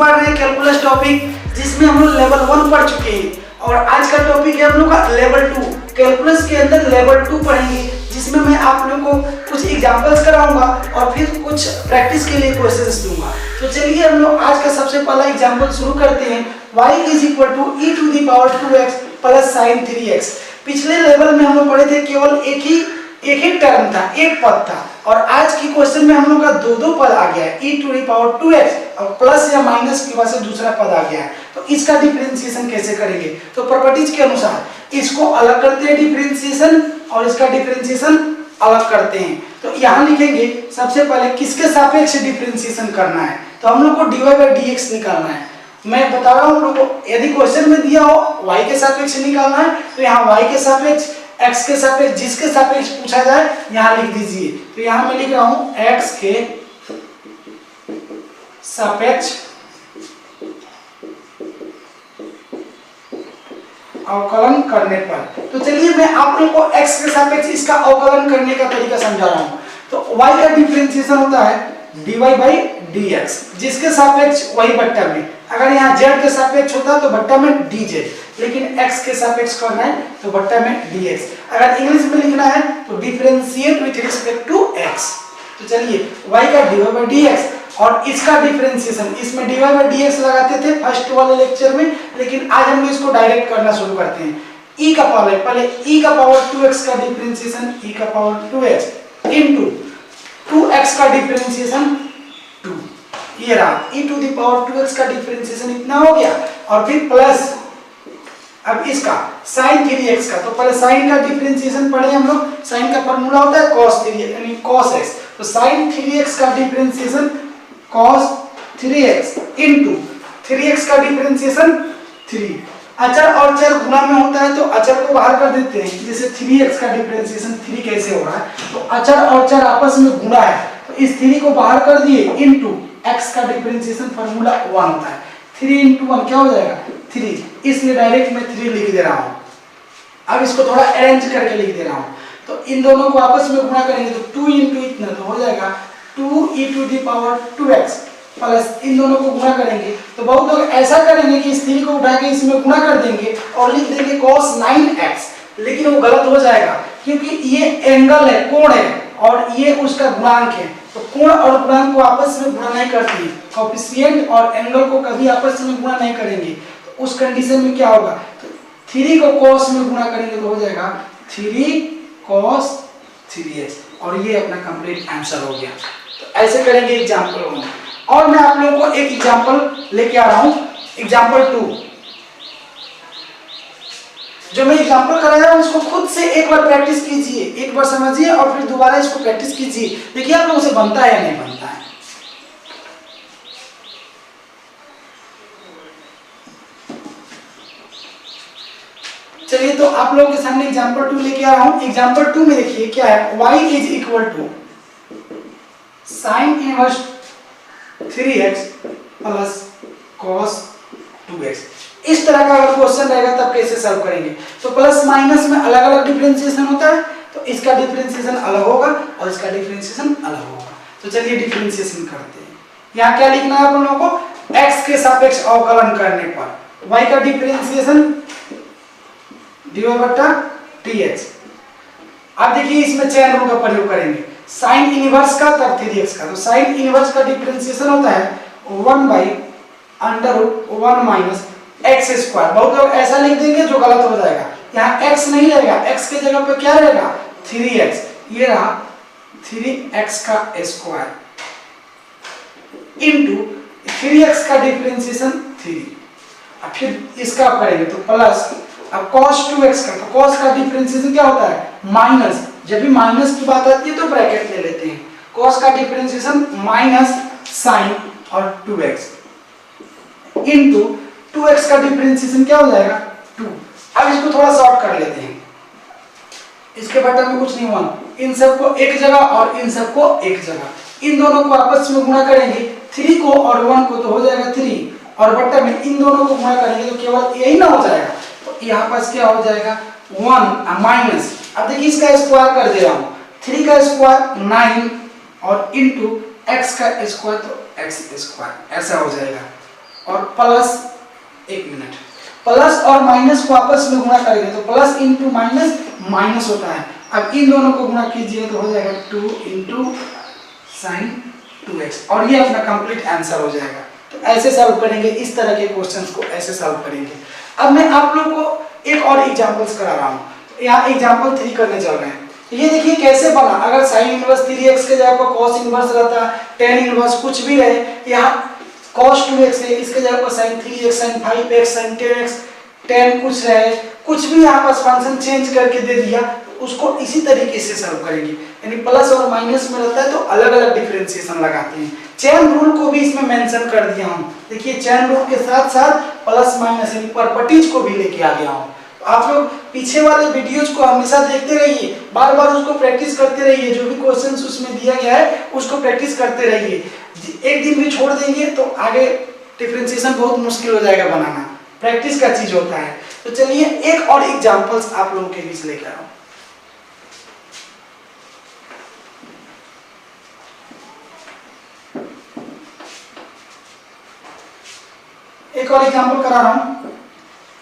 पढ़ रहे हैं कैलकुलस टॉपिक, जिसमें हम लोग लेवल 1 पढ़ चुके हैं और आज का टॉपिक है हम लोग का लेवल 2। कैलकुलस के अंदर लेवल 2 पढ़ेंगे, जिसमें मैं आप लोगों को कुछ एग्जांपल्स कराऊंगा और फिर कुछ प्रैक्टिस के लिए क्वेश्चंस दूंगा। तो चलिए हम लोग आज का सबसे पहला एग्जांपल शुरू करते हैं। y = e⁻² 2x + sin 3x। पिछले लेवल में हम लोग पढ़े थे केवल एक ही टर्म था, एक पद था, और आज की क्वेश्चन में हम लोग का दो पद आ गया है, e⁻²x और प्लस या माइनस की वजह से दूसरा पद आ गया है। तो इसका डिफरेंशिएशन कैसे करेंगे? तो प्रॉपर्टीज के अनुसार इसको अलग करते हैं डिफरेंशिएशन, और इसका डिफरेंशिएशन अलग करते हैं। तो यहाँ लिखेंगे सबसे पहले किसके सापेक्ष डिफरेंशिएशन करना है, तो हम लोग को dy/dx निकालना है। मैं बता रहा हूँ हम लोग को, यदि क्वेश्चन में दिया हो y के सापेक्ष निकालना है तो यहाँ y के सापेक्ष, x के सापेक्ष, जिसके सापेक्ष पूछा जाए यहाँ लिख दीजिए। तो यहाँ मैं लिख रहा हूँ x के सापेक्ष अवकलन करने पर। तो चलिए मैं आप लोगों को x के सापेक्ष इसका अवकलन करने का तरीका समझा रहा हूँ। तो y का डिफरेंशिएशन होता है dy/dx, जिसके सापेक्ष वही बट्टा में, अगर यहाँ z के सापेक्ष होता तो बट्टा में dz, लेकिन x के सापेक्ष करना है तो बट्टा में dx। अगर इंग्लिश में लिखना है तो differentiate with respect to x। तो चलिए y का dy/dx और इसका डिफरेंशिएशन, इसमें dy/dx लगाते थे फर्स्ट वाले लेक्चर में, लेकिन आज हम इसको डायरेक्ट करना शुरू करते हैं। e का पावर, पहले e⁻²x का डिफरेंशिएशन e⁻²x इनटू 2x का डिफरेंशिएशन 2, ये रहा e⁻²x का डिफरेंशिएशन इतना हो गया, और फिर प्लस अब इसका sin 3x का। तो पहले sin का डिफरेंशिएशन पढ़े हम लोग, sin का फार्मूला होता है cos 3 यानी cos x, तो sin 3x का differentiation cos 3x into 3x का डिफरेंशिएशन 3। अचर और चर गुणा में होता है तो अचर को बाहर कर देते हैं, जैसे 3x का डिफरेंशिएशन 3 कैसे हो रहा है, तो अचर और चर आपस में गुणा है तो इस 3 को बाहर कर दिए इनटू x का डिफरेंशिएशन फार्मूला 1 होता है। 3 × 1 क्या हो जाएगा 3, इसलिए डायरेक्ट मैं 3 लिख दे रहा हूँ। अब इसको थोड़ा अरेंज करके लिख दे रहा हूँ। तो इन दोनों को आपस में गुणा करेंगे तो 2 × इतना तो हो जाएगा 2e⁻²x प्लस इन दोनों को गुणा करेंगे तो बहुत लोग ऐसा करेंगे कि इस 3 को उठा के इसमें गुणा कर देंगे और लिख देंगे cos 9x, लेकिन वो गलत हो जाएगा क्योंकि ये एंगल है, कोण है, और ये उसका गुणांक है। तो कोण और गुणांक को आपस में गुणा नहीं करती, कोएफिशिएंट और एंगल को कभी आपस में गुणा नहीं करेंगे। तो उस कंडीशन में क्या होगा, तो 3 को cos में गुणा करेंगे तो हो जाएगा 3 cos 3x, और ये अपना कंप्लीट आंसर हो गया। तो ऐसे करेंगे एग्जांपल 1, और मैं आप लोगों को एक एग्जांपल लेके आ रहा हूं, एग्जांपल 2। जो मैं एग्जांपल कराया हूं उसको खुद से एक बार प्रैक्टिस कीजिए, एक बार समझिए और फिर दोबारा इसको प्रैक्टिस कीजिए, देखिए आप लोगों से बनता है या नहीं बनता है। चलिए तो आप लोगों के सामने एग्जांपल 2 लेके आ रहा हूं। एग्जांपल 2 में देखिए क्या है, y = sin 3x plus cos 2x। इस तरह का अगर क्वेश्चन रहेगा तब कैसे सॉल्व करेंगे, तो प्लस माइनस में अलग अलग डिफरेंशिएशन होता है, तो इसका डिफरेंशिएशन अलग होगा और इसका डिफरेंशिएशन अलग होगा। तो चलिए डिफरेंशिएशन करते हैं। यहाँ क्या लिखना है आप लोगों को, x के सापेक्ष अवकलन करने पर y का डिफरेंशिएशन dy/dx। अब देखिए इसमें चेन रूल का प्रयोग करेंगे, sin इनवर्स का तब 3x का। तो sin इनवर्स का डिफरेंशिएशन होता है 1/√1 - x²। बहुत लोग ऐसा लिख देंगे जो गलत हो जाएगा, यहाँ x नहीं रहेगा, x के जगह पे क्या रहेगा 3x, ये रहा 3x² इनटू 3x का डिफरेंशिएशन 3। अब फिर इसका करेंगे तो प्लस, अब cos 2x का, तो cos का डिफरेंशिएशन क्या होता है माइनस, जब भी माइनस की बात आती है तो ब्रैकेट ले लेते हैं, cos का डिफरेंशिएशन माइनस sin और 2x इनटू 2x का डिफरेंशिएशन क्या हो जाएगा 2। अब इसको थोड़ा शॉर्ट कर लेते हैं, इसके बट्टा में कुछ नहीं हुआ, इन सबको एक जगह और इन सबको एक जगह, इन दोनों को आपस में गुणा करेंगे, 3 को और 1 को तो हो जाएगा 3, और बट्टा में इन दोनों को गुणा करेंगे तो केवल यही ना हो जाएगा, तो यहाँ पास क्या हो जाएगा 1 माइनस, अब देखिए इसका स्क्वायर कर दे रहा हूँ, 3 का स्क्वायर 9 और इनटू x का स्क्वायर तो x², ऐसा हो जाएगा। और प्लस, एक मिनट, प्लस और माइनस को आपस में गुणा करेंगे तो प्लस इंटू माइनस माइनस होता है। अब इन दोनों को गुणा कीजिए तो हो जाएगा 2 इंटू साइन 2x और ये अपना कंप्लीट आंसर हो जाएगा। तो ऐसे सॉल्व करेंगे, इस तरह के क्वेश्चंस को ऐसे सॉल्व करेंगे। अब मैं आप लोगों को एक और एग्जांपल्स करा रहा हूँ। यहाँ एग्जांपल 3 करने चल रहे हैं। ये देखिए कैसे बना, अगर साइन इनवर्स 3x के जगह पर cos इनवर्स रहता, tan इनवर्स कुछ भी रहे, यहाँ cos 2x है, इसके जगह पर sin 3x, sin 5x, sin 10x, tan कुछ रहे, कुछ भी यहाँ पर फंक्शन चेंज करके दे दिया, उसको इसी तरीके से सॉल्व करेंगे। यानी प्लस और माइनस में रहता है तो अलग अलग डिफरेंशिएशन लगाते हैं। चेन रूल को भी इसमें मेंशन कर दिया हूँ। देखिए चेन रूल के साथ साथ प्लस माइनस यानी प्रॉपर्टीज को भी लेके आ गया हूँ। आप लोग पीछे वाले वीडियोज को हमेशा देखते रहिए, बार बार उसको प्रैक्टिस करते रहिए, जो भी क्वेश्चंस उसमें दिया गया है उसको प्रैक्टिस करते रहिए। एक दिन भी छोड़ देंगे तो आगे डिफरेंशिएशन बहुत मुश्किल हो जाएगा बनाना, प्रैक्टिस का चीज होता है। तो चलिए एक और एग्जांपल्स आप लोगों के बीच लेकर आओ। एक और एग्जांपल करा रहा हूं,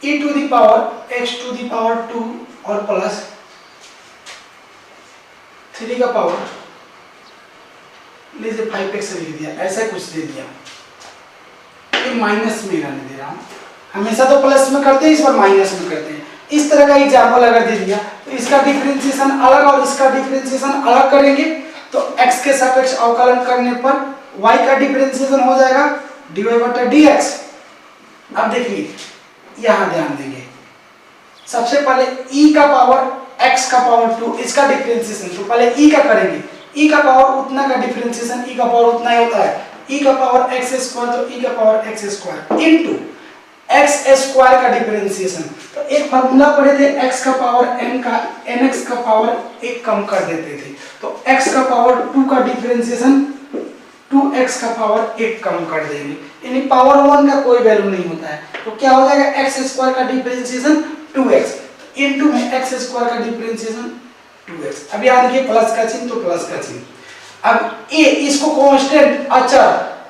e to the power x to the power 2 और प्लस 3 का पावर लीजिए 5x लिख दिया, ऐसा कुछ दे दिया, ये माइनस में रहने दे रहा हूं। हमेशा तो प्लस में करते हैं, इस बार माइनस में करते हैं। इस तरह का एग्जांपल अगर दे दिया तो इसका डिफरेंशिएशन अलग और इसका डिफरेंशिएशन अलग करेंगे तो x के सापेक्ष अवकलन करने पर y का डिफरेंशिएशन हो जाएगा dy/dx। अब देखिए यहां ध्यान देंगे, सबसे पहले e का पावर x का पावर 2 इसका डिफरेंशिएशन, तो पहले e का करेंगे, e का पावर उतना का डिफरेंशिएशन e का पावर उतना ही होता है, e का पावर x स्क्वायर तो e का power x square into x square का डिफरेंशिएशन। तो एक फार्मूला पढ़े थे x का पावर n का nx का पावर 1 कम कर देते थे, तो x का पावर 2 का डिफरेंशिएशन 2x का पावर 1 कम कर देंगे, यानी पावर 1 का कोई वैल्यू नहीं होता है। तो क्या हो जाएगा, x स्क्वायर का डिफरेंशिएशन 2x इनटू में x स्क्वायर का डिफरेंशिएशन 2x। अब यहाँ देखिए प्लस का चिन्ह तो प्लस का चिन्ह। अब a इसको कांस्टेंट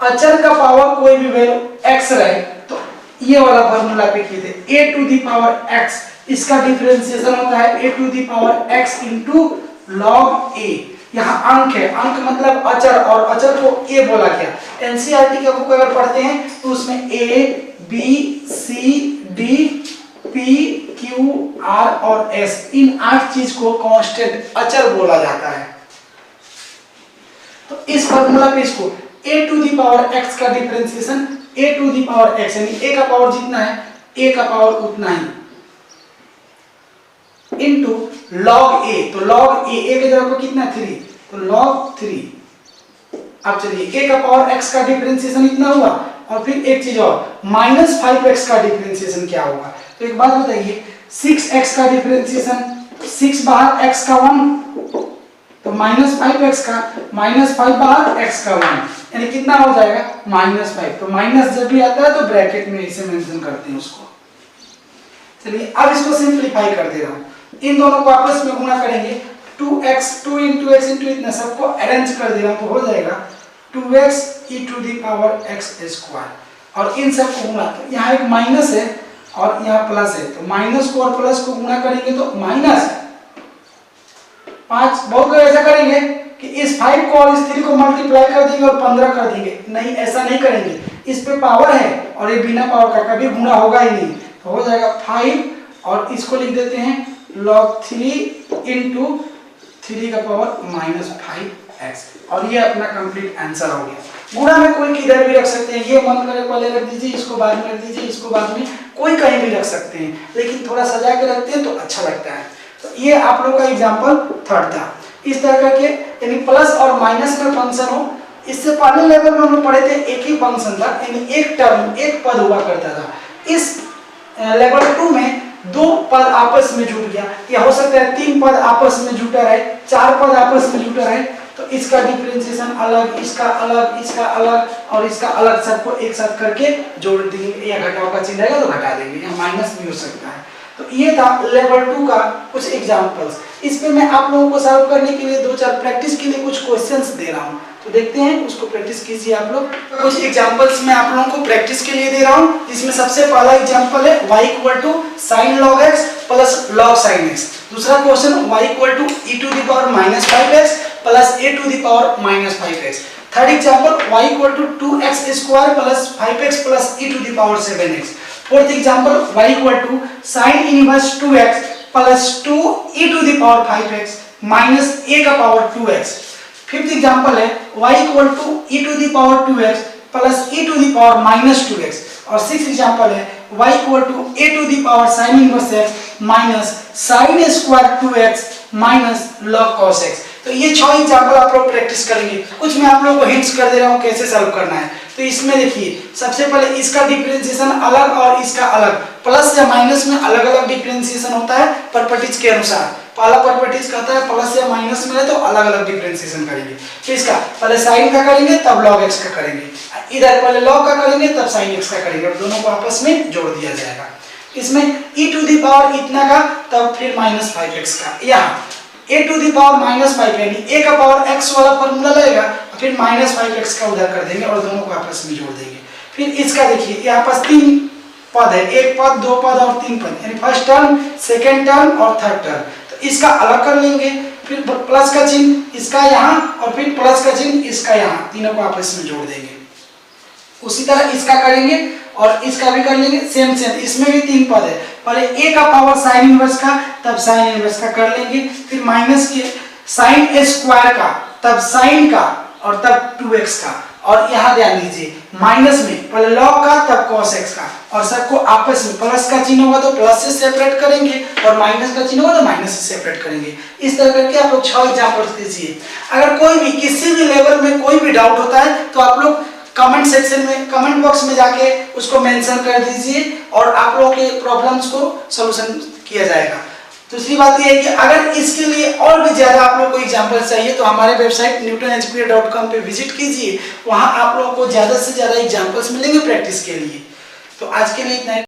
अचर का पावर कोई भी वैल्यू x रहे तो ये वाला फार्मूला पे किए थे, a to the power x इसका डिफरेंशिएशन होता है a to the power x into log a। यहाँ अंक है, अंक मतलब अचर और अचर को a बोला गया। एनसीईआरटी का बुक अगर पढ़ते हैं तो उसमें a b c d p q r और s इन 8 चीज को कांस्टेंट अचर बोला जाता है। तो इस फार्मूला पे इसको a to the power x का differentiation a to the power x यानी a का पावर जितना है a का पावर उतना ही इनटू log a। तो log a के जगह पर कितना 3 तो log 3। अब चलिए a का पावर x का डिफरेंशिएशन इतना हुआ और फिर एक चीज और माइनस 5x का डिफरेंशिएशन क्या होगा। तो एक बात बताइए 6x का डिफरेंशिएशन 6 बाहर x का 1 तो माइनस 5x का माइनस 5 बाहर x का 1 यानी कितना हो जाएगा -5। तो माइनस जब भी आता है तो ब्रैकेट में इसे मेंशन करते हैं उसको। चलिए अब इसको सिंपलीफाई कर दे रहा हूं, इन दोनों को आपस में गुणा करेंगे 2x 2 into x into इतना सबको अरेंज कर दे रहा हूं तो हो जाएगा 2x e to the power x square और इन सब को गुणा, तो यहाँ एक माइनस है और यहाँ प्लस है तो माइनस को और प्लस को गुणा करेंगे तो माइनस 5। बहुत लोग ऐसा करेंगे कि इस 5 को और इस 3 को मल्टीप्लाई कर देंगे और 15 कर देंगे, नहीं ऐसा नहीं करेंगे, इस पे पावर है और ये बिना पावर का कभी गुणा होगा ही नहीं। तो हो जाएगा 5 और इसको लिख देते हैं log 3 इंटू 3 का पावर -5x और ये अपना कंप्लीट आंसर हो गया। गुणा में कोई किधर भी रख सकते हैं, ये मन करे पहले रख दीजिए, इसको बाद में रख दीजिए, इसको बाद में, कोई कहीं भी रख सकते हैं, लेकिन थोड़ा सजा के रखते हैं तो अच्छा लगता है। तो ये आप लोगों का एग्जांपल 3 था। इस तरह करके यानी प्लस और माइनस में फंक्शन हो, इससे पहले लेवल में हम लोग पढ़े थे एक ही फंक्शन था यानी एक टर्म एक पद हुआ करता था। इस लेवल 2 में 2 पद आपस में जुड़ गया, या हो सकता है 3 पद आपस में जुटा रहे, 4 पद आपस में जुटा रहे, तो इसका डिफरेंशिएशन अलग, इसका अलग, इसका अलग और इसका अलग, सबको एक साथ करके जोड़ देंगे, या घटाव का चिन्ह रहेगा तो घटा देंगे, या माइनस भी हो सकता है। तो ये था लेवल 2 का कुछ एग्जांपल्स। इस पे मैं आप लोगों को सॉल्व करने के लिए 2-4 प्रैक्टिस के लिए कुछ क्वेश्चंस दे रहा हूँ, तो देखते हैं उसको प्रैक्टिस कीजिए आप लोग। कुछ एग्जांपल्स मैं आप लोगों को प्रैक्टिस के लिए दे रहा हूँ, जिसमें सबसे पहला एग्जांपल है y equal to sin log x plus log sin x। दूसरा question y equal to e to the power minus 5x plus a to the power minus 5x। Third example y equal to 2x square plus 5x plus e to the power 7x। Fourth example y equal to sin inverse 2x plus 2 e to the power 5x minus a का power 2x। Fifth example है y equal to e to the power 2x plus e to the power minus 2x। और sixth example है y equal to a to the power sin inverse x minus sin square 2x minus log cos x। तो ये 6 example आप लोग practice करेंगे। कुछ मैं आप लोगों को हिंट्स कर दे रहा हूँ कैसे सॉल्व करना है। तो इसमें देखिए सबसे पहले इसका डिफरेंशिएशन अलग और इसका अलग, प्लस या माइनस में अलग अलग डिफरेंशिएशन होता है प्रॉपर्टीज के अनुसार। पहला प्रॉपर्टीज कहता है प्लस या माइनस में है तो अलग अलग डिफरेंशिएशन करेंगे। तो इसका पहले साइन का करेंगे तब log x का करेंगे, इधर पहले log का करेंगे तब sin x का करेंगे और दोनों को आपस में जोड़ दिया जाएगा। इसमें e टू द पावर इतना का तब फिर माइनस 5x का, यहाँ a to the power minus 5 यानी a का पावर x वाला फॉर्मूला लगेगा फिर माइनस 5x का उधर कर देंगे और दोनों को आपस में जोड़ देंगे। फिर इसका देखिए यहाँ पास 3 पद है, एक पद, 2 पद और 3 पद, यानी फर्स्ट टर्म, सेकंड टर्म और थर्ड टर्म। तो इसका अलग कर लेंगे, फिर प्लस का चिन्ह इसका यहाँ और फिर प्लस का चिन्ह इसका यहाँ, तीनों को आपस में जोड़ देंगे। उसी तरह इसका करेंगे और इसका भी कर लेंगे सेम। इसमें भी 3 पद है, पहले a का पावर sin इनवर्स का तब sin इनवर्स का कर लेंगे, फिर माइनस के sin स्क्वायर का तब sin का और तब 2x का, और यहाँ ध्यान दीजिए माइनस में पहले log का तब cos x का, और सबको आपस में प्लस का चिन्ह होगा तो प्लस से सेपरेट करेंगे और माइनस का चिन्ह होगा तो माइनस से सेपरेट करेंगे। इस तरह करके आप लोग 6 एग्जांपल्स दीजिए। अगर कोई भी किसी भी लेवल में कोई भी डाउट होता है तो आप लोग कमेंट सेक्शन में, कमेंट बॉक्स में जाके उसको मेंशन कर दीजिए और आप लोगों के प्रॉब्लम्स को सॉल्यूशन किया जाएगा। दूसरी बात ये है कि अगर इसके लिए और भी ज्यादा आप लोगों को एग्जांपल चाहिए तो हमारे वेबसाइट newtonhpa.com पे विजिट कीजिए, वहां आप लोगों को ज्यादा से ज्यादा एग्जांपल्स मिलेंगे प्रैक्टिस के लिए। तो आज के लिए इतना ही।